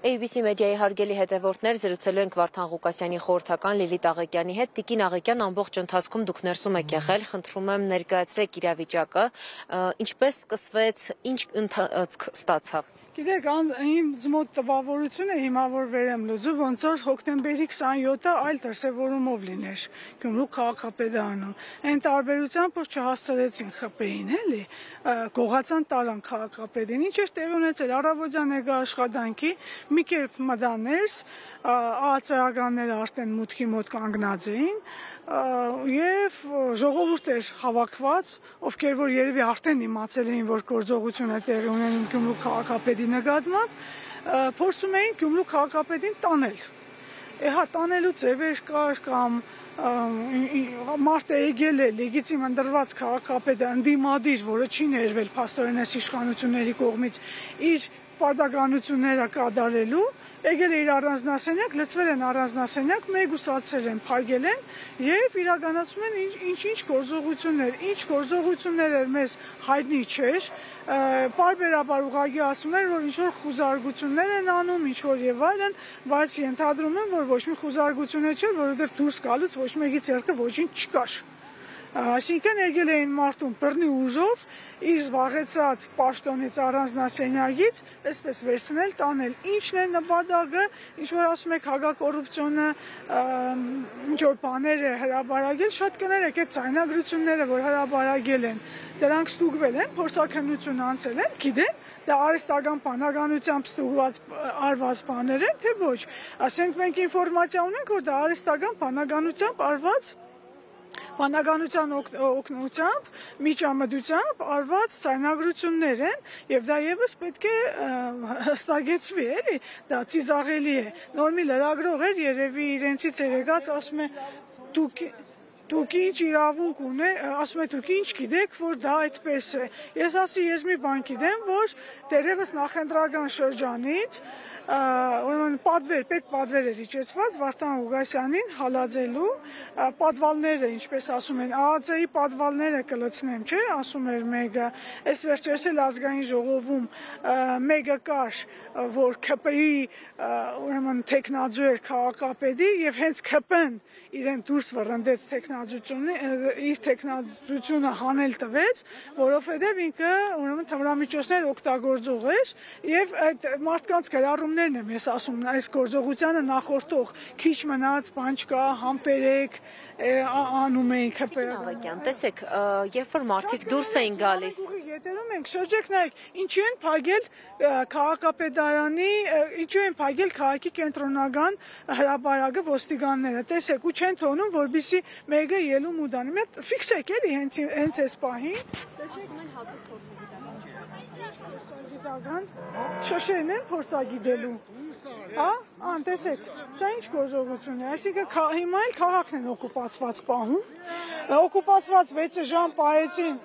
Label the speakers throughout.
Speaker 1: ABC մեդիայի հարգելի հետևորդներ, զրուցելու ենք Վարդան Ղուկասյանի խորհրդական Լիլիթ Աղեկյանի հետ։ Տիկին Աղեկյան, ամբողջ ընթացքում դուք ներսում եք եղել, խնդրում եմ ներկայացրեք իրավիճակը, ինչպես սկսվեց, ինչ ընթացք ստացավ։
Speaker 2: Գիտեք, ինձ մոտ տպավորություն է հիմա որ վերեմ լուծում, ոնց որ հոկտեմբերի 27-ը այլ դրսևորումով լիներ Գյումրու քաղաքապետարանում։ Այն տարբերությամբ որ չհասցրեցին ԽՊ-ին, էլի, գողացան տարան քաղաքապետին, ինչ էր տեղի ունեցել առավոտյան եկա աշխատանքի, մի կերպ մտա ներս, ԱԱՑ-ականները արդեն մուտքի մոտ կանգնած էին, եւ ժողովուրդ էր հավաքված, ովքեր որ երևի արդեն իմացել էին, որ գործողություն է տեղի ունենում Գյումրու քաղաքապետի նկատմամբ, փորձում էին Գյումրու քաղաքապետին տանել։ Հա, տանելու ձևեր կար կամ մարդը եկել է լեգիտիմ ընտրված քաղաքապետը ընդդիմադիր, որը չի ներվել փաստորեն այս իշխանությունների կողմից իր պարտականությունները կատարելու, եկել է իր առանձնասենյակ, լցվել են առանձնասենյակ, մեգուսացել են, փակել են եւ իրականացում են ինչ գործողություններ էր մեզ հայտնի չէր, պարբերաբար ուղղակի ասում էր, որ ինչ-որ խուզարկություններ են անում, ինչ-որ եւ այլն, բայց ենթադրում եմ, որ ոչ մի խուզարկություն չէր, որովհետեւ դուրս գալուց ոչ մեկի ձեռքը ոչինչ չկար։ Այսինքն եկել էին մարդուն բռնի ուժով իր զբաղեցած պաշտոնից առանձնասենյակից այսպես վերցնել, տանել։ Ինչն է նպատակը, ինչ որ ասում եք հակակոռուպցիոնը, ինչ որ բաներ է հրապարակել, շատ կներեք այդ ցայնագրությունները, որ հրապարակել են, դրանք ստուգվել են, փորձաքննություն անցել են, գիտեն, դա արհեստական բանականությամբ ստուգված արված բաներ են, թե ոչ։ Ասենք մենք ինֆորմացիա ունենք, որ դա արհեստական բանականությամբ արված բանականության օգնությամբ, միջամտությամբ արված ցայնագրություններ են եւ դա եւս պետք է հստակեցվի, էլի, դա ծիծաղելի է։ Նորմի լրագրող էր, երևի իրենցից էր եկած, ասում է դուք ինչ իրավունք ունեք, ասում է դուք ինչ գիտեք, որ դա այդպես է։ Ես մի բան գիտեմ, որ դերևս նախընտրական շրջանից պետ պատվեր էր իջեցված Վարդան Ղուկասյանին հալածելու պատվալները, ինչպես ասում են, ԱԱՑ-ի պատվալները կլցնեմ, չէ, ասում էր մեկը, այս վերջերս էլ ազգային ժողովում մեկը կար, որ ՔՊ-ի ուրեմն տեխնազու էր քաղաքապետի եւ հենց ՔՊ-ն իրեն դուրս վռնդեց իր տեխնազությունը հանել տվեց, որովհետեւ ինքը ուրեմն թմրամիջոցներ օգտագործող էր եւ այդ մարդկանց գրառումներն եմ ես ասում, այս գործողությանը նախորդող քիչ մնաց, բան չկա, համբերեք, անում էին
Speaker 1: ՔՊ-ական։ Տեսեք, երբ որ մարդիկ դուրս էին գալիս,
Speaker 2: ետերում ենք, շրջեք նայեք, ինչու են փակել քաղաքապետարանի, ինչու են փակել քաղաքի կենտրոնական հրապարակը ոստիկանները, տեսեք, ու չեն թողնում, որպեսզի մեկը ելում ու դանի, ֆիքսեք էլի հենց այս պահին, տեսեք, փորձագիտական, շշերն են փորձագիտելու, հա, տեսեք, սա ինչ գործողություն է, այսինքն հիմա էլ քաղաքն են օկուպացված պահում, օկուպացված 6 ժամ պահեցին,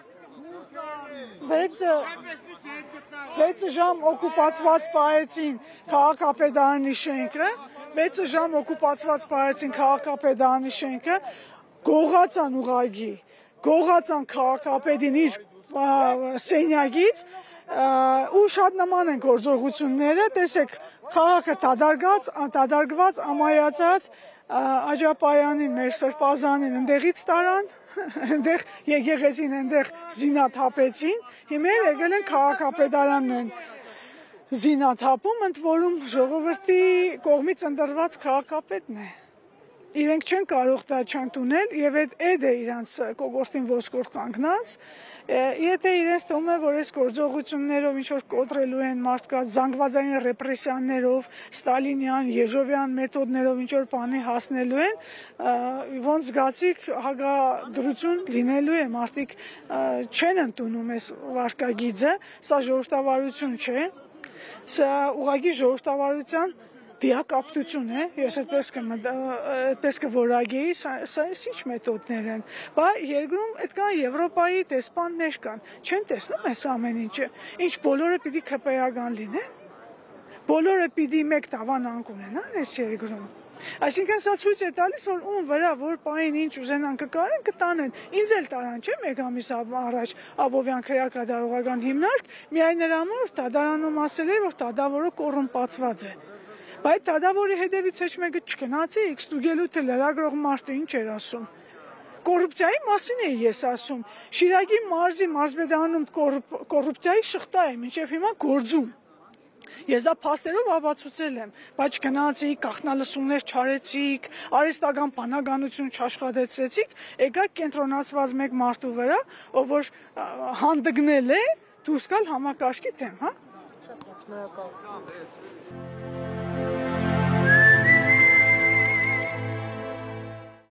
Speaker 2: 6 ժամ օկուպացված պահեցին քաղաքապետարանի շենքը, 6 ժամ օկուպացված պահեցին քաղաքապետարանի շենքը, գողացան ուղղակի, գողացան քաղաքապետին իր սենյակից, ու շատ նման են գործողությունները, տեսեք, քաղաքը դադարգված, ամայացած, Աջապայանին, մեր սրբազանին ընդեղից տարան, ընդեղ եկեղեցին, ընդեղ զինաթափեցին, հիմա եկել են քաղաքապետարանն են զինաթափում, ընդ որում ժողովրդի կողմից ընտրված քաղաքապետն է։ Իրենք չեն կարող դա չընդունել եւ այդ է իրանց կոկորդին ոսկոր կանգնած, եթե իրենց թվում է, որ այս գործողություններով ինչ որ կոտրելու են մարդկանց զանգվածային ռեպրեսիաներով, ստալինյան, եժովյան մեթոդներով ինչ որ բանի հասնելու են, ոնց զգացիք հակադրություն լինելու է, մարդիկ չեն ընդունում այս վարկագիծը, սա ժողովրդավարություն չէ, սա ուղղակի ժողովրդավարության դիակապտություն է, ես այդպես կորագեի, սա ինչ մեթոդներ են, բա երկրում այդ կան Եվրոպայի դեսպաններ կան, չեն տեսնում այս ամեն ինչը, ինչ բոլորը պիտի ՔՊ-ական լինեն, բոլորը պիտի մեկ տավանանք ունենան այս երկրում, այսինքն սա ցույց է տալիս, որ ում վրա, որ պահին ինչ ուզենան կկարեն, կտանեն, ինձ էլ տարան չէ մեկ ամիս առաջ Աբովյան քրեակատարողական հիմնարկ, միայն նրա համար, որ դատարանում ասել է, որ դատավորը կոռումպացված է, Բայց դադավորի հետևից ոչ մեկը չգնացիք, ստուգելու թե լրագրող մարդը ինչ էր ասում։ Կոռուպցիայի մասին էի ես ասում։ Շիրակի մարզի մարզպետարանում կոռուպցիայի շղթա է մինչև հիմա գործում։ Ես դա փաստերով ապացուցել եմ, բայց գնացիք, կանխնալսումներ չարեցիք, արհեստական բանականություն չաշխատեցրեցիք, եկաք կենտրոնացված մեկ մարդու վրա, ով որ հանդգնել է դուրս գալ համակարգի դեմ, հա։
Speaker 1: Շատ լավ, շնորհակալություն։